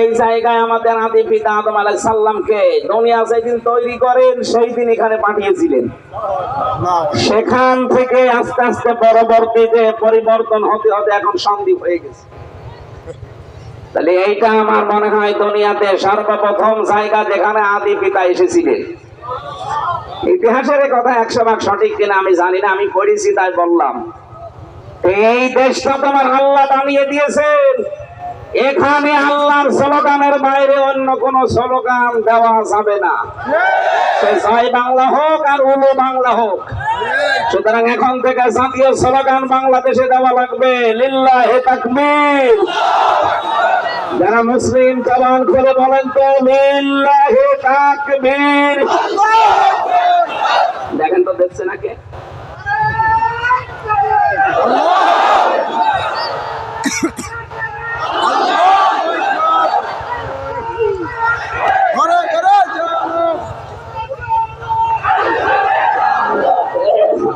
এই জায়গায় আমাদের আদি পিতা আদম আলাইহিস সালামকে দুনিয়া যেদিন তৈরি করেন সেই দিন এখানে পাঠিয়েছিলেন। সেখান থেকে আস্তে আস্তে পরবর্তীতে পরিবর্তন হতে হতে এখন সন্ধি হয়ে গেছে। তাহলে এইটা আমার মনে হয় দুনিয়াতে সর্বপ্রথম জায়গা যেখানে আদি পিতা এসেছিলেন। ইতিহাসের কথা 100% সঠিক কিনা আমি জানি না, আমি পড়েছি তাই বললাম। এই দেশটা তোমার আল্লাহ বানিয়ে দিয়েছেন। এখানে আল্লাহর স্লোগানের বাইরে অন্য কোন স্লোগান দেওয়া যাবে না, সে জয় বাংলা হোক আর উলু বাংলা হোক। সুতরাং এখন থেকে জাতীয় স্লোগান বাংলাদেশে দেওয়া লাগবে, লিল্লাহি তাকবীর। যারা মুসলিম জবান খুলে বলেন তো লিল্লাহি তাকবীর। দেখেন তো দেখছে নাকি?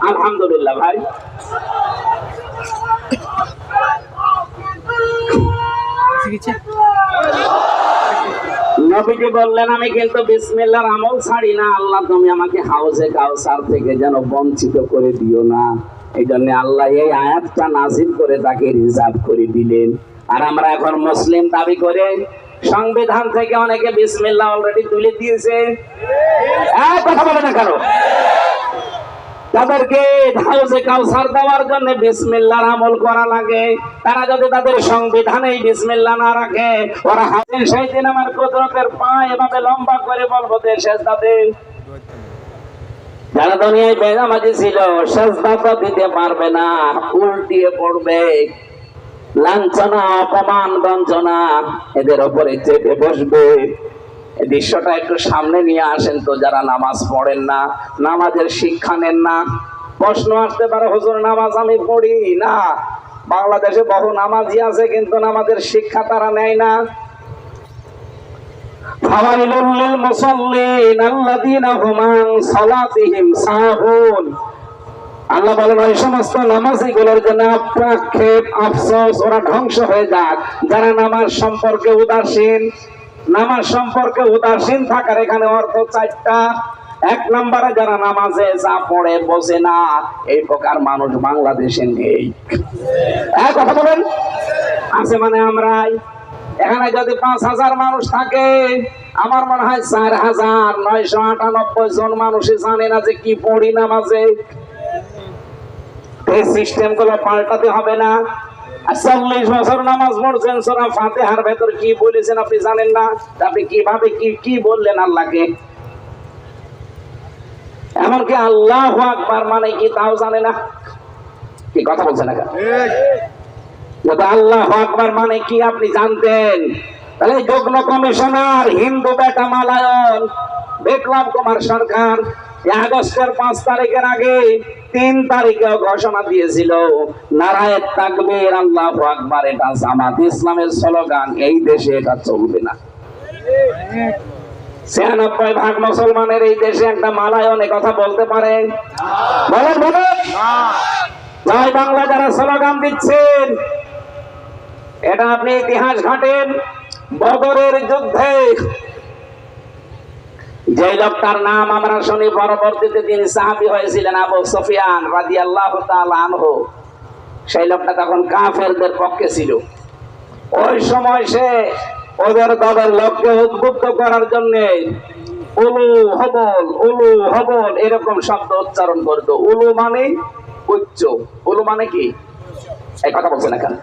আলহামদুলিল্লাহ ভাই। নবীজি বললেন আমি কিন্তু বিসমিল্লাহর আমল ছাড়ি না। আল্লাহ তুমি আমাকে হাউজে কাউসার থেকে যেন বঞ্চিত করে দিও না। এই জন্য আল্লাহ এই আয়াতটা নাযিল করে তাকে রিজার্ভ করে দিলেন। আর আমরা এখন মুসলিম দাবি করে সংবিধান থেকে অনেকে বিসমিল্লাহ অলরেডি তুলে দিয়েছে। কথা বলে না কারো, তাদেরকে হাউজে কাউসার দেওয়ার জন্য বিসমিল্লাহর আমল করা লাগে। তারা যদি তাদের সংবিধানে বিসমিল্লাহ না রাখে, ওরা হাতের সেই দিন আমার কুদরতের পা এভাবে লম্বা করে বলবো যে সেজদা দে। যারা দুনিয়ায় বেনামাজি ছিল সেজদা তো দিতে পারবে না, উল্টিয়ে পড়বে। লাঞ্ছনা, অপমান, বঞ্চনা এদের উপরে চেপে বসবে। এই দৃশ্যটা একটু সামনে নিয়ে আসেন তো, যারা নামাজ পড়েন না, নামাজের শিক্ষা নেন না। প্রশ্ন আসতে পারে হুজুর নামাজ আমি পড়ি না। বাংলাদেশে বহু নামাজি আছে কিন্তু নামাজের শিক্ষা তারা নেয় না। ফাওয়াইলুল লিল মুসাল্লিন আল্লাযীনা হুম আন সালাতিহিম সাহুন। আল্লাহ বলেন ওই সমস্ত নামাজীগুলোর জন্য আক্ষেপ, আফসোস, ওরা ধ্বংস হয়ে যাক যারা নামাজ সম্পর্কে উদাসীন। নামাজ সম্পর্কে উদাসীন থাকার এখানে অর্থ 4টা। 1 নম্বরে যারা নামাজে যা পড়ে বোঝে না, এই প্রকার মানুষ বাংলাদেশে নেই। কথা বলেন, আছে মানে আমরাই। এখানে যদি 5000 মানুষ থাকে, আমার মনে হয় 4998 জন মানুষই জানে না যে কি পড়ি নামাজে। এই সিস্টেম গুলো পাল্টাতে হবে না। 40 বছর নামাজ পড়ছেন, সূরা ফাতিহার ভেতর কি বলেছেন আপনি জানেন না? আপনি কিভাবে কি বললেন আল্লাহকে? এমনকি আল্লাহু আকবার মানে কি তাও জানে না। কি কথা বলছেন না? যদি আল্লাহু আকবার মানে কি আপনি জানতেন, তাহলে যুগ্ম কমিশনার হিন্দু বেটা মালায়ন বিপ্লব কুমার সরকার আগস্টের 5 তারিখের আগে 3 তারিখে ঘোষণা দিয়েছিল নারায়ে তাকবীর আল্লাহু আকবার এটা জামাত ইসলামের স্লোগান, এই দেশে এটা চলবে না। 96% মুসলমানের এই দেশে একটা মালায়ন কথা বলতে পারে? বলেন বলেন জয় বাংলা যারা স্লোগান দিচ্ছেন, এটা আপনি ইতিহাস ঘাটেন। বদরের যুদ্ধে যে লোকটার নাম আমরা শুনি পরবর্তীতে তিনি সাহাবী হয়েছিলেন, আবু সুফিয়ান রাদিয়াল্লাহু তাআলা আনহু, সেই লোকটা তখন কাফেরদের পক্ষে ছিল। ওই সময় সে ওদের দলের লোককে উদ্বুদ্ধ করার জন্য উলু হবল এরকম শব্দ উচ্চারণ করত। উলু মানে উচ্চ, উলু মানে কি এই কথা বলছে না কেন?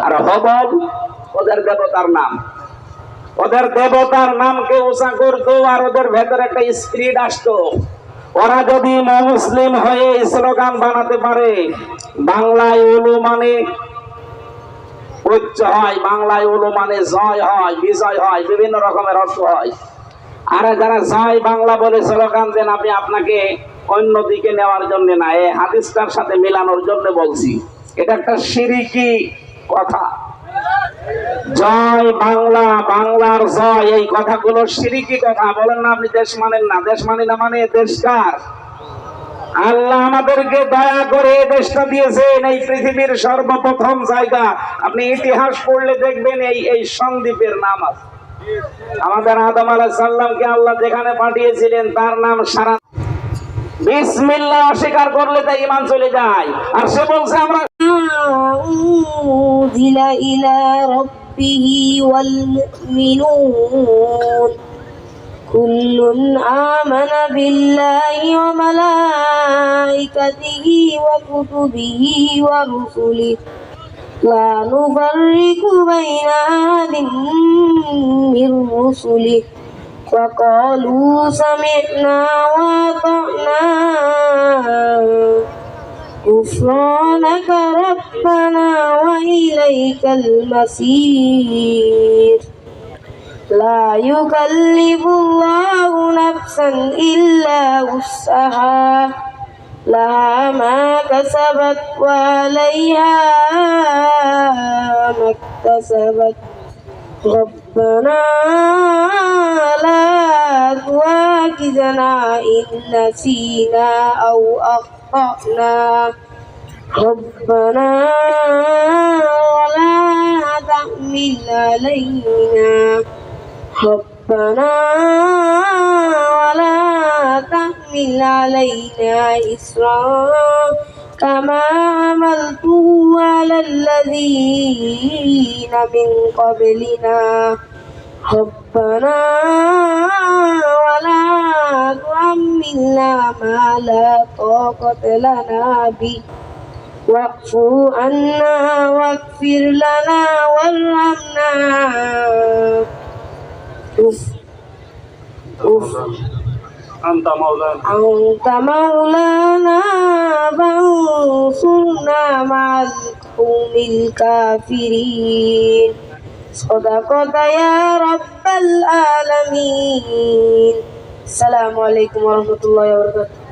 আর হবল ওদের দেবতার নাম। ওদের দেবতার নামকে উঁচা করতো আর ওদের ভেতরে একটা স্পিরিট আসতো। ওরা যদি মুসলিম হয়ে স্লোগান বানাতে পারে বাংলায় উলু মানে উচ্চ হয়, বাংলায় উলু মানে জয় হয়, বিজয় হয়, বিভিন্ন রকমের অর্থ হয়। আর যারা জয় বাংলা বলে স্লোগান দেন, আমি আপনাকে অন্যদিকে নেওয়ার জন্য না, এই হাদিসটার সাথে মেলানোর জন্য বলছি। এটা একটা শিরকি কথা। জয় বাংলা, বাংলার জয়, এই কথাগুলো শিরকি কথা। বলেন না আপনি দেশ মানেন না। দেশ মানি না মানে দেশ কার? আল্লাহ আমাদেরকে দয়া করে এই দেশটা দিয়েছেন, এই পৃথিবীর সর্বপ্রথম জায়গা। আপনি ইতিহাস পড়লে দেখবেন এই সন্দ্বীপের নাম আছে। আমাদের আদম আলাইহিস সালামকে আল্লাহ যেখানে পাঠিয়েছিলেন তার নাম সারা। বিসমিল্লাহ অস্বীকার করলে তাই ঈমান চলে যায়। আর সে বলছে আমরা أنزل إلى ربه والمؤمنون كل آمن بالله وملائكته وكتبه ورسله لا نفرق بين أحد من رسله وقالوا سمعنا وأطعنا غفرانك ربنا وإليك المصير لا يكلف الله نفسا إلا وسعها لها ما كسبت وعليها ما اكتسبت ربنا لا تؤاخذنا إن نسينا أو أخطأنا ربنا ولا تحمل علينا ربنا ولا تحمل علينا إصرا كما حملته على الذين من قبلنا ربنا ولا تحملنا ما لا طاقة لنا به واعف عنا واغفر لنا وارحمنا أنت مولانا أنت مولانا فانصرنا مع القوم الكافرين صدقت يا رب العالمين السلام عليكم ورحمة الله وبركاته